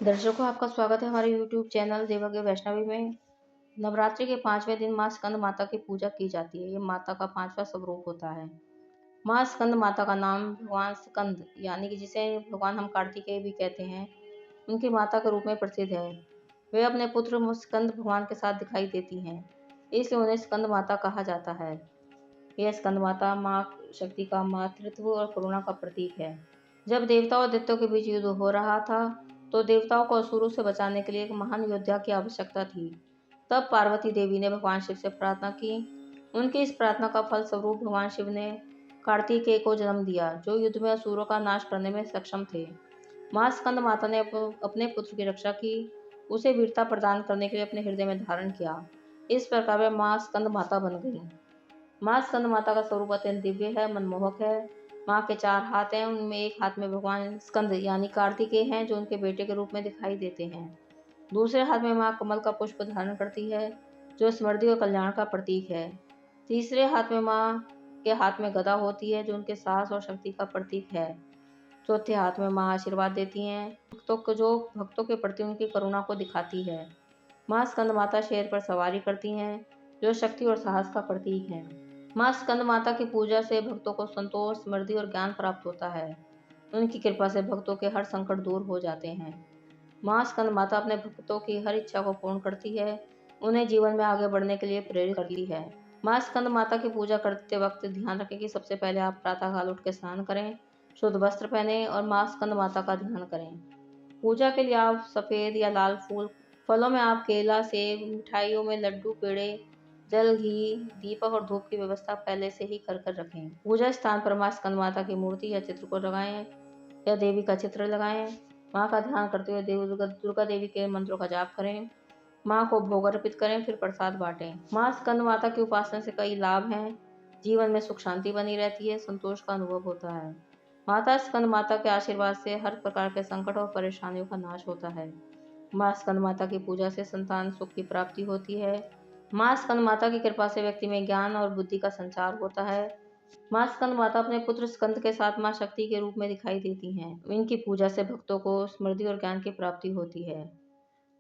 दर्शकों, आपका स्वागत है हमारे YouTube चैनल देवज्ञ वैष्णवी में। नवरात्रि के 5वें दिन माँ स्कंद माता की पूजा की जाती है। ये माता का 5वां स्वरूप होता है। माँ स्कंद माता का नाम भगवान स्कंद यानी कि जिसे भगवान हम कार्तिकेय भी कहते हैं, उनकी माता के रूप में प्रसिद्ध है। वे अपने पुत्र स्कंद भगवान के साथ दिखाई देती हैं, इसलिए उन्हें स्कंद माता कहा जाता है। यह स्कंद माता माँ शक्ति का मातृत्व और करुणा का प्रतीक है। जब देवताओं और दैत्यों के बीच युद्ध हो रहा था, तो देवताओं को असुरों से बचाने के लिए एक महान योद्धा की आवश्यकता थी। तब पार्वती देवी ने भगवान शिव से प्रार्थना की। उनकी इस प्रार्थना का फल स्वरूप भगवान शिव ने कार्तिकेय को जन्म दिया, जो युद्ध में असुरों का नाश करने में सक्षम थे। माँ स्कंद माता ने अपने पुत्र की रक्षा की, उसे वीरता प्रदान करने के लिए अपने हृदय में धारण किया। इस प्रकार वे माँ स्कंद माता बन गई। माँ स्कंद माता का स्वरूप अत्यंत दिव्य है, मनमोहक है। माँ के 4 हाथ हैं, उनमें एक हाथ में भगवान स्कंद यानी कार्तिकेय हैं, जो उनके बेटे के रूप में दिखाई देते हैं। दूसरे हाथ में माँ कमल का पुष्प धारण करती है, जो समृद्धि और कल्याण का प्रतीक है। तीसरे हाथ में माँ के हाथ में गदा होती है, जो उनके साहस और शक्ति का प्रतीक है। चौथे हाथ में माँ आशीर्वाद देती हैं, भक्तों के प्रति उनकी करुणा को दिखाती है। माँ स्कंद माता शेर पर सवारी करती हैं, जो शक्ति और साहस का प्रतीक है। माँ स्कंद माता की पूजा से भक्तों को संतोष, समृद्धि और ज्ञान प्राप्त होता है। उनकी कृपा से भक्तों के हर संकट दूर हो जाते हैं। माँ स्कंद माता अपने भक्तों की हर इच्छा को पूर्ण करती है, उन्हें जीवन में आगे बढ़ने के लिए प्रेरित करती है। माँ स्कंद माता की पूजा करते वक्त ध्यान रखें कि सबसे पहले आप प्रातःकाल उठ के स्नान करें, शुद्ध वस्त्र पहने और माँ स्कंद माता का ध्यान करें। पूजा के लिए आप सफेद या लाल फूल, फलों में आप केला, सेब, मिठाइयों में लड्डू, पेड़े, जल, घी, दीपक और धूप की व्यवस्था पहले से ही कर रखें। पूजा स्थान पर माँ स्कंद माता की मूर्ति या चित्र को लगाएं या देवी का चित्र लगाएं। माँ का ध्यान करते हुए दुर्गा देवी के मंत्रों का जाप करें। माँ को भोग अर्पित करें, फिर प्रसाद बांटें। माँ स्कंद माता की उपासना से कई लाभ हैं। जीवन में सुख शांति बनी रहती है, संतोष का अनुभव होता है। माता स्कंद माता के आशीर्वाद से हर प्रकार के संकट और परेशानियों का नाश होता है। माँ स्कंद माता की पूजा से संतान सुख की प्राप्ति होती है। माँ स्कंद माता की कृपा से व्यक्ति में ज्ञान और बुद्धि का संचार होता है। माँ स्कंद माता अपने पुत्र स्कंद के साथ माँ शक्ति के रूप में दिखाई देती हैं। इनकी पूजा से भक्तों को समृद्धि और ज्ञान की प्राप्ति होती है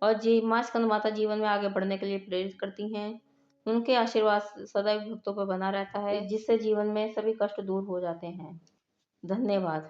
और माँ स्कंद माता जीवन में आगे बढ़ने के लिए प्रेरित करती हैं। उनके आशीर्वाद सदैव भक्तों पर बना रहता है, जिससे जीवन में सभी कष्ट दूर हो जाते हैं। धन्यवाद।